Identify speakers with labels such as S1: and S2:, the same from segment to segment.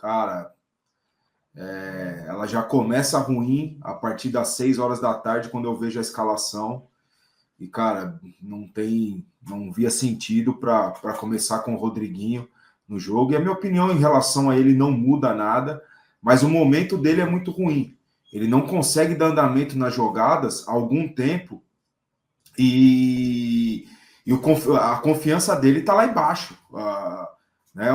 S1: cara, ela já começa ruim a partir das 6 horas da tarde, quando eu vejo a escalação. E, cara, não via sentido para começar com o Rodriguinho no jogo. E a minha opinião em relação a ele não muda nada, mas o momento dele é muito ruim. Ele não consegue dar andamento nas jogadas há algum tempo e a confiança dele está lá embaixo. Né,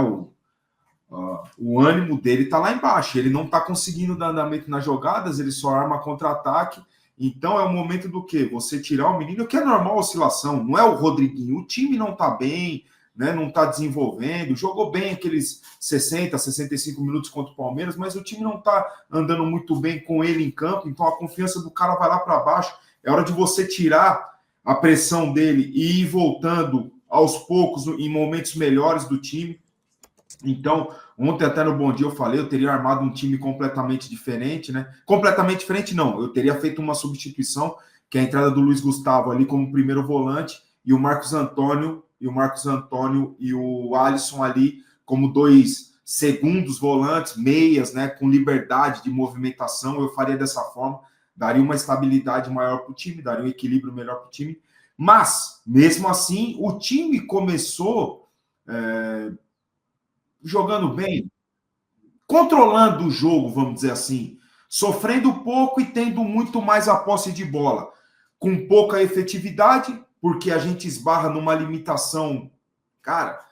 S1: o ânimo dele está lá embaixo. Ele não está conseguindo dar andamento nas jogadas, ele só arma contra-ataque. Então é o momento do quê? Você tirar o menino, que é normal oscilação, não é o Rodriguinho. O time não está bem, né, não está desenvolvendo, jogou bem aqueles 60, 65 minutos contra o Palmeiras, mas o time não está andando muito bem com ele em campo, então a confiança do cara vai lá para baixo. É hora de você tirar a pressão dele e ir voltando aos poucos em momentos melhores do time. Então, ontem até no Bom Dia eu falei, eu teria armado um time completamente diferente, né? Completamente diferente não, eu teria feito uma substituição, que é a entrada do Luiz Gustavo ali como primeiro volante, e o Marcos Antônio e o Alisson ali como 2 segundos volantes, meias, né? Com liberdade de movimentação, eu faria dessa forma, daria uma estabilidade maior para o time, daria um equilíbrio melhor para o time, mas, mesmo assim, o time começou... jogando bem, controlando o jogo, vamos dizer assim, sofrendo pouco e tendo muito mais a posse de bola, com pouca efetividade, porque a gente esbarra numa limitação, cara,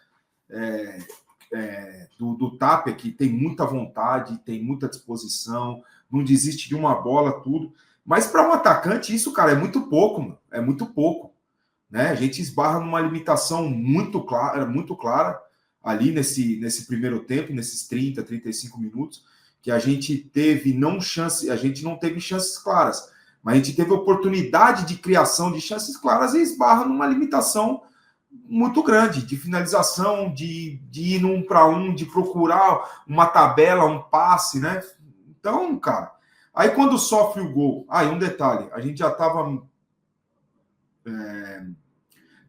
S1: do Tapia, que tem muita vontade, tem muita disposição, não desiste de uma bola, tudo. Mas para um atacante, isso, cara, é muito pouco, mano. É muito pouco. Né? A gente esbarra numa limitação muito clara ali nesse primeiro tempo, nesses 30, 35 minutos, que a gente teve a gente não teve chances claras, mas a gente teve oportunidade de criação de chances claras e esbarra numa limitação muito grande de finalização, de ir num para um, de procurar uma tabela, um passe, né? Então, cara, aí quando sofre o gol, e um detalhe, a gente já estava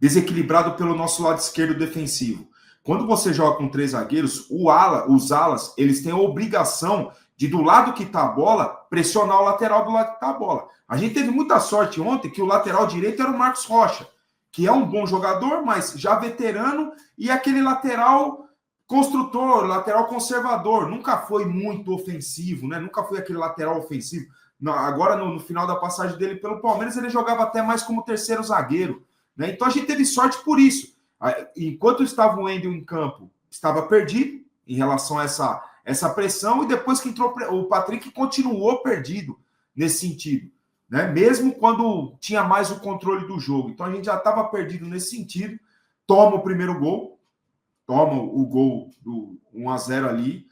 S1: desequilibrado pelo nosso lado esquerdo defensivo. Quando você joga com 3 zagueiros, os alas, eles têm a obrigação de, do lado que está a bola, pressionar o lateral do lado que está a bola. A gente teve muita sorte ontem que o lateral direito era o Marcos Rocha, que é um bom jogador, mas já veterano, e aquele lateral construtor, lateral conservador, nunca foi muito ofensivo, né? Nunca foi aquele lateral ofensivo. Agora, no final da passagem dele pelo Palmeiras, ele jogava até mais como terceiro zagueiro. Né? Então a gente teve sorte por isso. Enquanto estava o Wendel em campo, estava perdido em relação a essa pressão, e depois que entrou o Patrick, continuou perdido nesse sentido. Né? Mesmo quando tinha mais o controle do jogo. Então a gente já estava perdido nesse sentido. Toma o primeiro gol, toma o gol do 1-0 ali,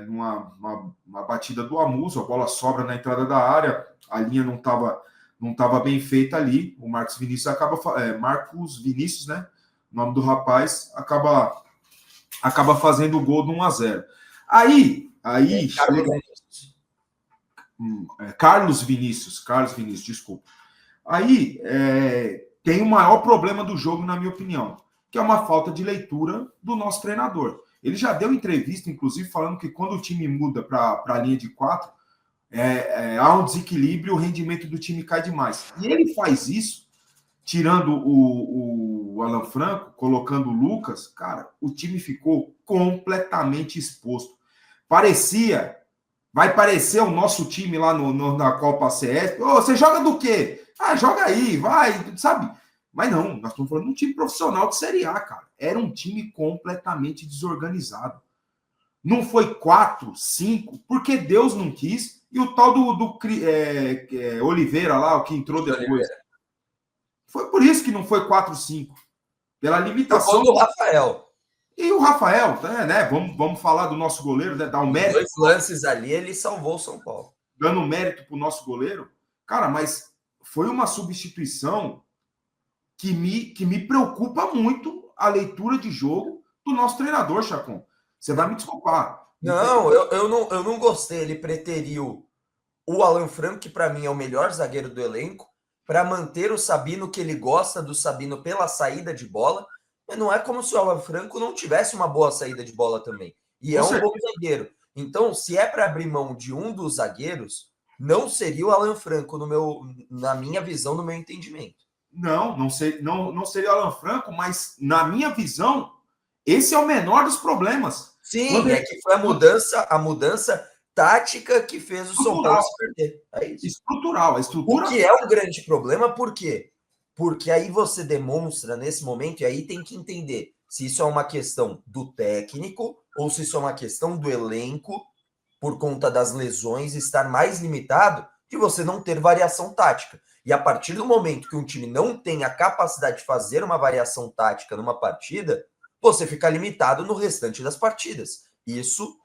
S1: uma batida do Amuso, a bola sobra na entrada da área, a linha não estava bem feita ali, o Marcos Vinícius Marcos Vinícius, né? O nome do rapaz acaba fazendo o gol do 1-0. Aí Carlos Vinícius, desculpa. Aí tem o maior problema do jogo, na minha opinião, que é uma falta de leitura do nosso treinador. Ele já deu entrevista, inclusive, falando que quando o time muda para a linha de 4, há um desequilíbrio, o rendimento do time cai demais. E ele faz isso, tirando o Alan Franco, colocando o Lucas, cara, o time ficou completamente exposto. Vai parecer o nosso time lá na Copa CS. Você joga do quê? Joga aí, vai, sabe? Mas não, nós estamos falando de um time profissional de Série A, cara. Era um time completamente desorganizado. Não foi 4, 5, porque Deus não quis, e o tal do Oliveira lá, o que entrou depois. Foi por isso que não foi 4, 5. Pela limitação
S2: do Rafael.
S1: E o Rafael, né? Vamos falar do nosso goleiro, né? Dar um mérito.
S2: 2 lances ali, ele salvou o São Paulo.
S1: Dando mérito para o nosso goleiro. Cara, mas foi uma substituição que me preocupa muito a leitura de jogo do nosso treinador, Chacon. Você vai me desculpar.
S2: Não, eu não gostei. Ele preteriu o Alan Franco, que para mim é o melhor zagueiro do elenco, para manter o Sabino, que ele gosta do Sabino pela saída de bola. Mas não é como se o Alan Franco não tivesse uma boa saída de bola também. E é um bom zagueiro. Então, se é para abrir mão de um dos zagueiros, não seria o Alan Franco na minha visão, no meu entendimento.
S1: Não seria o Alan Franco, mas na minha visão, esse é o menor dos problemas.
S2: Sim, que foi a mudança tática que fez o São Paulo se perder. É isso.
S1: Estrutural.
S2: O que é um grande problema, por quê? Porque aí você demonstra nesse momento, e aí tem que entender se isso é uma questão do técnico ou se isso é uma questão do elenco, por conta das lesões, estar mais limitado de você não ter variação tática. E a partir do momento que um time não tem a capacidade de fazer uma variação tática numa partida, você fica limitado no restante das partidas. Isso,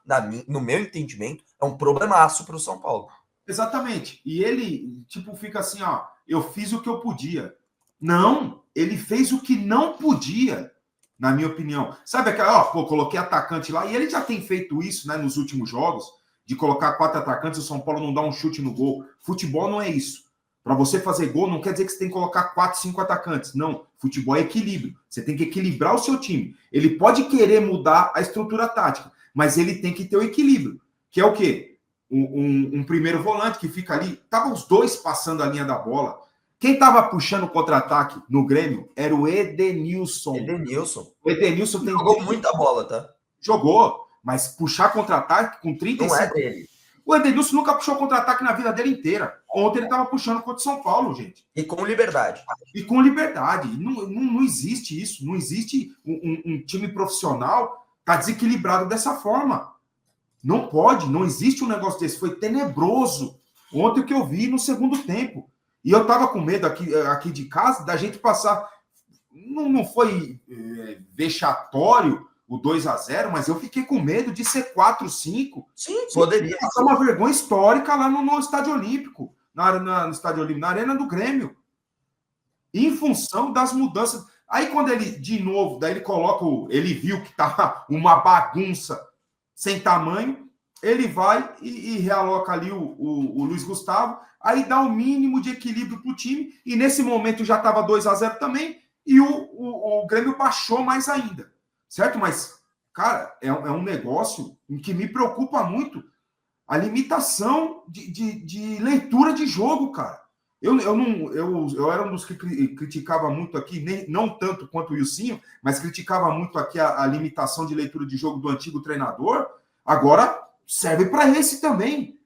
S2: no meu entendimento, é um problemaço para o São Paulo.
S1: Exatamente. E ele, fica assim, ó, eu fiz o que eu podia. Não, ele fez o que não podia, na minha opinião. Sabe aquela, coloquei atacante lá, e ele já tem feito isso, né, nos últimos jogos, de colocar 4 atacantes e o São Paulo não dá um chute no gol. Futebol não é isso. Para você fazer gol, não quer dizer que você tem que colocar 4, 5 atacantes. Não, futebol é equilíbrio. Você tem que equilibrar o seu time. Ele pode querer mudar a estrutura tática, mas ele tem que ter o equilíbrio. Que é o quê? Um primeiro volante que fica ali. Estavam os dois passando a linha da bola. Quem estava puxando o contra-ataque no Grêmio era o Edenilson. O Edenilson
S2: jogou muita bola, tá?
S1: Jogou, mas puxar contra-ataque com 35...
S2: Não é dele.
S1: O Edenilson nunca puxou contra-ataque na vida dele inteira. Ontem ele estava puxando contra o São Paulo, gente.
S2: E com liberdade.
S1: Não existe isso. Não existe um time profissional tá desequilibrado dessa forma. Não pode, não existe um negócio desse. Foi tenebroso ontem o que eu vi no segundo tempo. E eu estava com medo aqui de casa da gente passar... Não foi vexatório o 2-0, mas eu fiquei com medo de ser 4-5.
S2: Sim, poderia.
S1: Passar uma vergonha histórica lá no Estádio Olímpico, no Estádio Olímpico, na Arena do Grêmio. Em função das mudanças. Aí quando ele, de novo, daí ele coloca, ele viu que tá uma bagunça sem tamanho, ele vai e realoca ali o Luiz Gustavo, aí dá o mínimo de equilíbrio pro time, e nesse momento já estava 2-0 também, e o Grêmio baixou mais ainda. Certo? Mas, cara, é um negócio em que me preocupa muito a limitação de leitura de jogo, cara. Eu era um dos que criticava muito aqui, não tanto quanto o Ilcinho, mas criticava muito aqui a limitação de leitura de jogo do antigo treinador. Agora serve para esse também.